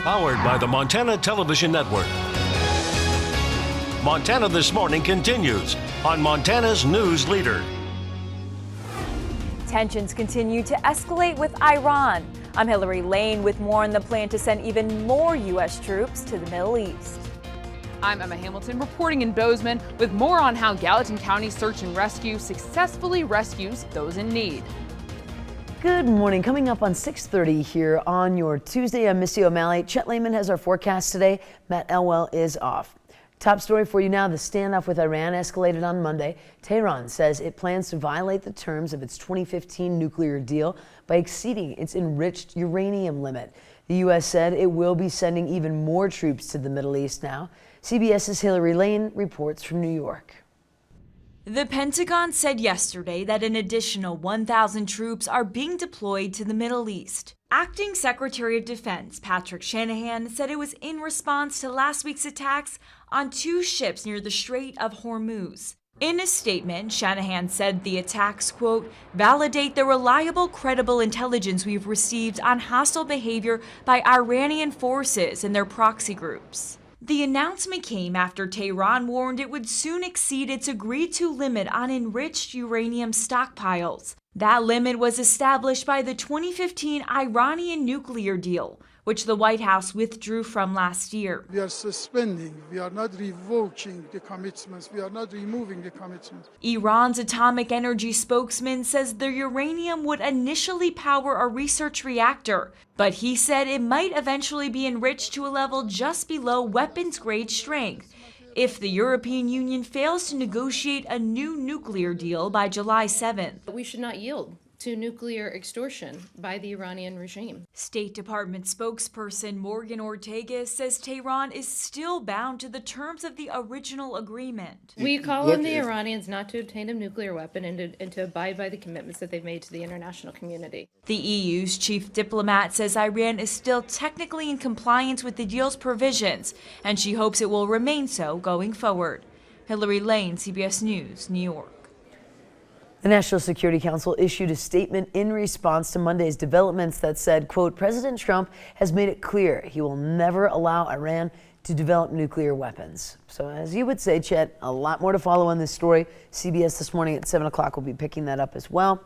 Powered by the Montana Television Network. Montana This Morning continues on Montana's News Leader. Tensions continue to escalate with Iran. I'm Hillary Lane with more on the plan to send even more U.S. troops to the Middle East. I'm Emma Hamilton reporting in Bozeman with more on how Gallatin County Search and Rescue successfully rescues those in need. Good morning. Coming up on 6:30 here on your Tuesday, I'm Missy O'Malley. Chet Lehman has our forecast today. Matt Elwell is off. Top story for you now. The standoff with Iran escalated on Monday. Tehran says it plans to violate the terms of its 2015 nuclear deal by exceeding its enriched uranium limit. The U.S. said it will be sending even more troops to the Middle East now. CBS's Hillary Lane reports from New York. The Pentagon said yesterday that an additional 1,000 troops are being deployed to the Middle East. Acting Secretary of Defense Patrick Shanahan said it was in response to last week's attacks on 2 ships near the Strait of Hormuz. In a statement, Shanahan said the attacks, quote, validate the reliable, credible intelligence we've received on hostile behavior by Iranian forces and their proxy groups. The announcement came after Tehran warned it would soon exceed its agreed-to limit on enriched uranium stockpiles. That limit was established by the 2015 Iranian nuclear deal, which the White House withdrew from last year. We are suspending, we are not revoking the commitments, we are not removing the commitments. Iran's atomic energy spokesman says the uranium would initially power a research reactor, but he said it might eventually be enriched to a level just below weapons-grade strength if the European Union fails to negotiate a new nuclear deal by July 7th. We should not yield to nuclear extortion by the Iranian regime. State Department spokesperson Morgan Ortega says Tehran is still bound to the terms of the original agreement. We call on the Iranians not to obtain a nuclear weapon and to abide by the commitments that they've made to the international community. The EU's chief diplomat says Iran is still technically in compliance with the deal's provisions, and she hopes it will remain so going forward. Hillary Lane, CBS News, New York. The National Security Council issued a statement in response to Monday's developments that said, quote, President Trump has made it clear he will never allow Iran to develop nuclear weapons. So as you would say, Chet, a lot more to follow on this story. CBS this morning at 7 o'clock will be picking that up as well.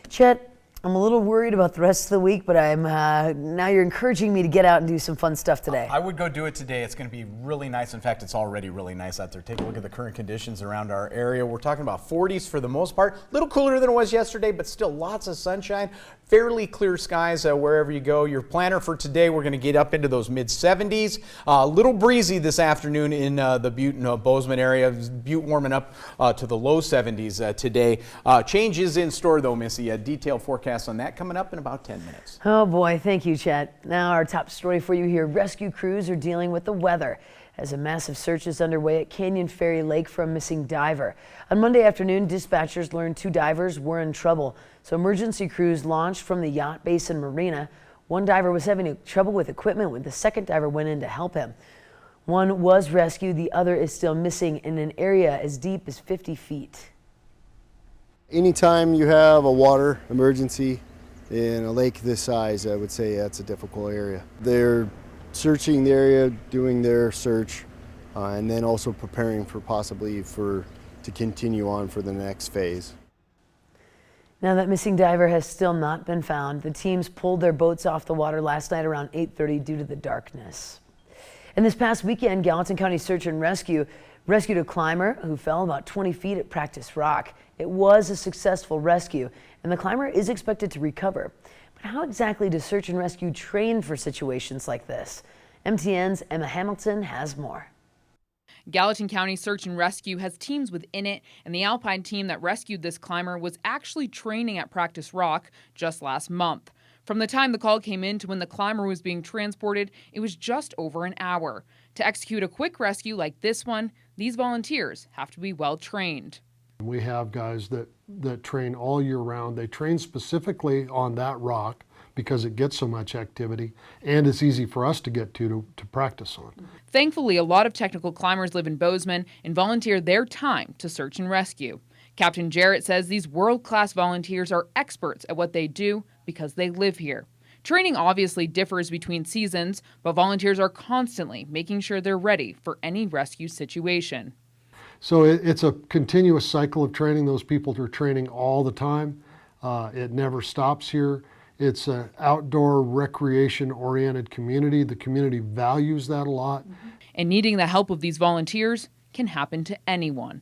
Chet, I'm a little worried about the rest of the week, but I'm now you're encouraging me to get out and do some fun stuff today. I would go do it today. It's going to be really nice. In fact, it's already really nice out there. Take a look at the current conditions around our area. We're talking about 40s for the most part. A little cooler than it was yesterday, but still lots of sunshine. Fairly clear skies wherever you go. Your planner for today, we're going to get up into those mid-70s. A little breezy this afternoon in the Butte and Bozeman area. Butte warming up to the low 70s today. Changes in store, though, Missy. A detailed forecast on that coming up in about 10 minutes. Oh boy, thank you, Chet. Now our top story for you here. Rescue crews are dealing with the weather as a massive search is underway at Canyon Ferry Lake for a missing diver. On Monday afternoon, dispatchers learned 2 divers were in trouble, so emergency crews launched from the Yacht Basin Marina. One diver was having trouble with equipment when the second diver went in to help him. One was rescued, the other is still missing in an area as deep as 50 feet. Anytime you have a water emergency in a lake this size, I would say that's a difficult area. They're searching the area, doing their search, and then also preparing for possibly to continue on for the next phase. Now that missing diver has still not been found. The teams pulled their boats off the water last night around 8:30 due to the darkness. And this past weekend, Gallatin County Search and Rescue rescued a climber who fell about 20 feet at Practice Rock. It was a successful rescue, and the climber is expected to recover. But how exactly does Search and Rescue train for situations like this? MTN's Emma Hamilton has more. Gallatin County Search and Rescue has teams within it, and the Alpine team that rescued this climber was actually training at Practice Rock just last month. From the time the call came in to when the climber was being transported, it was just over an hour. To execute a quick rescue like this one, these volunteers have to be well trained. We have guys that train all year round. They train specifically on that rock because it gets so much activity, and it's easy for us to get to practice on. Thankfully, a lot of technical climbers live in Bozeman and volunteer their time to search and rescue. Captain Jarrett says these world-class volunteers are experts at what they do because they live here. Training obviously differs between seasons, but volunteers are constantly making sure they're ready for any rescue situation. So it's a continuous cycle of training. Those people are training all the time. It never stops here. It's an outdoor recreation-oriented community. The community values that a lot. And needing the help of these volunteers can happen to anyone.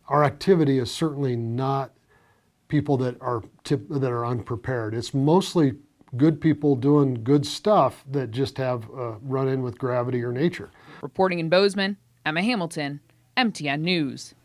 Our activity is certainly not people that are unprepared. It's mostly good people doing good stuff that just have a run-in with gravity or nature. Reporting in Bozeman, Emma Hamilton, MTN News.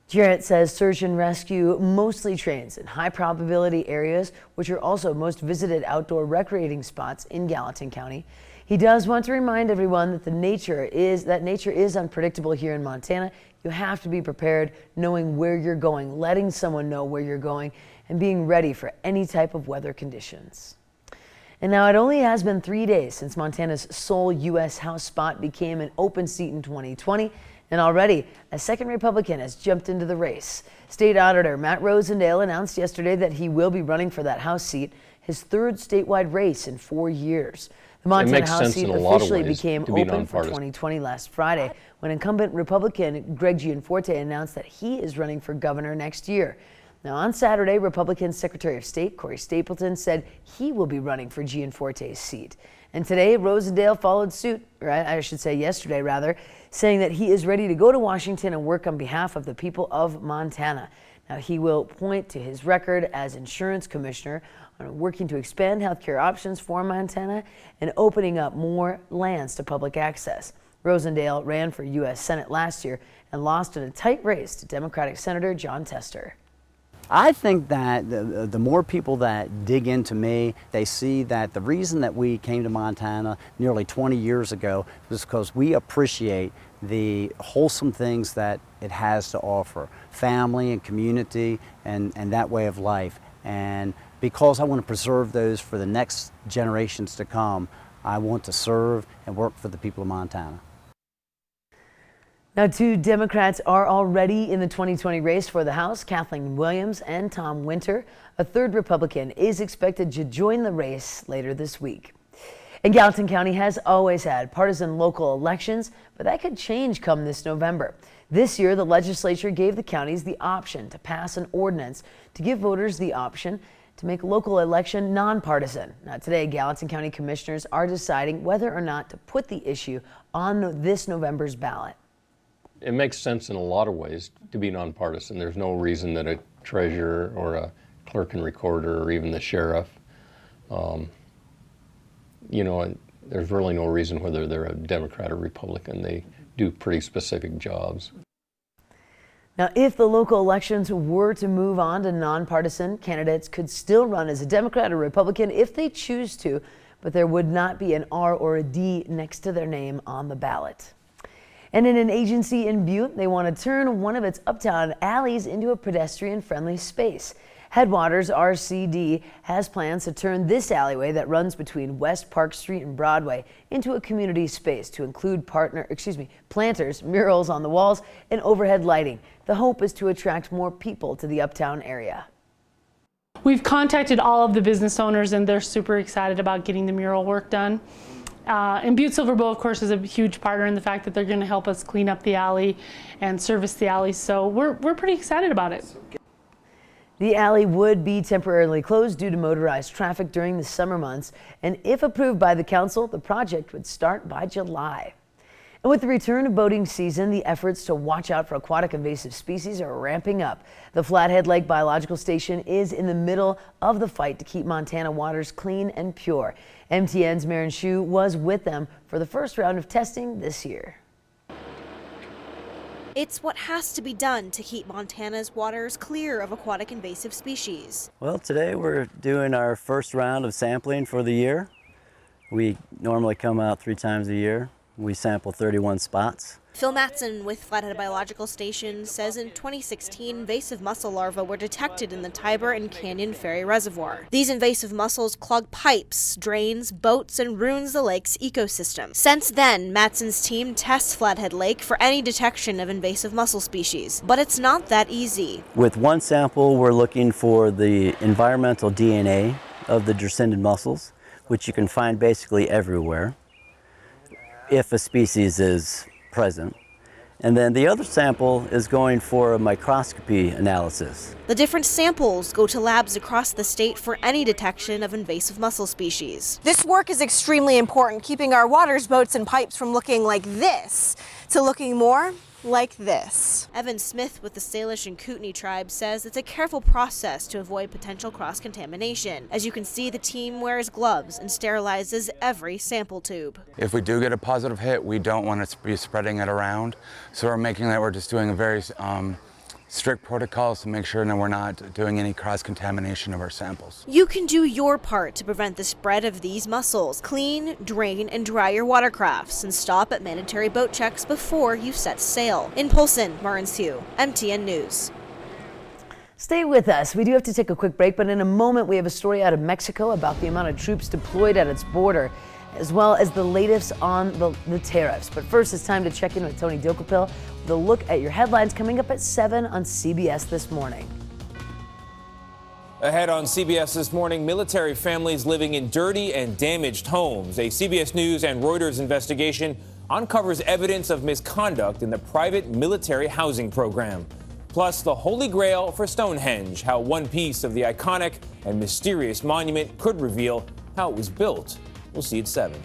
Jarrett says search and rescue mostly trains in high probability areas, which are also most visited outdoor recreating spots in Gallatin County. He does want to remind everyone that nature is unpredictable here in Montana. You have to be prepared, knowing where you're going, letting someone know where you're going, and being ready for any type of weather conditions. And now it only has been 3 days since Montana's sole U.S. House spot became an open seat in 2020. And already, a second Republican has jumped into the race. State Auditor Matt Rosendale announced yesterday that he will be running for that House seat, his third statewide race in 4 years. The Montana House seat officially became open for 2020 last Friday when incumbent Republican Greg Gianforte announced that he is running for governor next year. Now on Saturday, Republican Secretary of State Corey Stapleton said he will be running for Gianforte's seat. And today, Rosendale followed suit, or I should say yesterday rather, saying that he is ready to go to Washington and work on behalf of the people of Montana. Now he will point to his record as insurance commissioner on working to expand healthcare options for Montana and opening up more lands to public access. Rosendale ran for U.S. Senate last year and lost in a tight race to Democratic Senator John Tester. I think that the more people that dig into me, they see that the reason that we came to Montana nearly 20 years ago was because we appreciate the wholesome things that it has to offer, family and community and that way of life. And because I want to preserve those for the next generations to come, I want to serve and work for the people of Montana. Now, 2 Democrats are already in the 2020 race for the House, Kathleen Williams and Tom Winter. A third Republican is expected to join the race later this week. And Gallatin County has always had partisan local elections, but that could change come this November. This year, the legislature gave the counties the option to pass an ordinance to give voters the option to make local election nonpartisan. Now, today, Gallatin County commissioners are deciding whether or not to put the issue on this November's ballot. It makes sense in a lot of ways to be nonpartisan. There's no reason that a treasurer or a clerk and recorder or even the sheriff, there's really no reason whether they're a Democrat or Republican. They do pretty specific jobs. Now, if the local elections were to move on to nonpartisan, candidates could still run as a Democrat or Republican if they choose to, but there would not be an R or a D next to their name on the ballot. And in an agency in Butte, they want to turn one of its Uptown alleys into a pedestrian-friendly space. Headwaters RCD has plans to turn this alleyway that runs between West Park Street and Broadway into a community space to include planters, murals on the walls, and overhead lighting. The hope is to attract more people to the Uptown area. We've contacted all of the business owners and they're super excited about getting the mural work done. And Butte Silver Bowl, of course, is a huge partner in the fact that they're going to help us clean up the alley and service the alley. So we're pretty excited about it. The alley would be temporarily closed due to motorized traffic during the summer months. And if approved by the council, the project would start by July. And with the return of boating season, the efforts to watch out for aquatic invasive species are ramping up. The Flathead Lake Biological Station is in the middle of the fight to keep Montana waters clean and pure. MTN's Maren Shu was with them for the first round of testing this year. It's what has to be done to keep Montana's waters clear of aquatic invasive species. Well, today we're doing our first round of sampling for the year. We normally come out 3 times a year. We sample 31 spots. Phil Matson with Flathead Biological Station says in 2016 invasive mussel larvae were detected in the Tiber and Canyon Ferry Reservoir. These invasive mussels clog pipes, drains, boats, and ruins the lake's ecosystem. Since then, Matson's team tests Flathead Lake for any detection of invasive mussel species. But it's not that easy. With one sample, we're looking for the environmental DNA of the dreissendid mussels. which you can find basically everywhere if a species is present. And then the other sample is going for a microscopy analysis. The different samples go to labs across the state for any detection of invasive mussel species. This work is extremely important, keeping our waters, boats, and pipes from looking like this to looking more like this. Evan Smith with the Salish and Kootenai tribe says it's a careful process to avoid potential cross-contamination. As you can see, the team wears gloves and sterilizes every sample tube. If we do get a positive hit, we don't want to be spreading it around. So we're just doing a very strict protocols to make sure that we're not doing any cross-contamination of our samples. You can do your part to prevent the spread of these mussels. Clean, drain, and dry your watercrafts and stop at mandatory boat checks before you set sail. In Polson, Marins Hugh, MTN News. Stay with us. We do have to take a quick break, but in a moment we have a story out of Mexico about the amount of troops deployed at its border, as well as the latest on the tariffs. But first, it's time to check in with Tony Dokapil with a look at your headlines coming up at 7 on CBS This Morning. Ahead on CBS This Morning, military families living in dirty and damaged homes. A CBS News and Reuters investigation uncovers evidence of misconduct in the private military housing program. Plus, the holy grail for Stonehenge, how one piece of the iconic and mysterious monument could reveal how it was built. We'll see you at 7.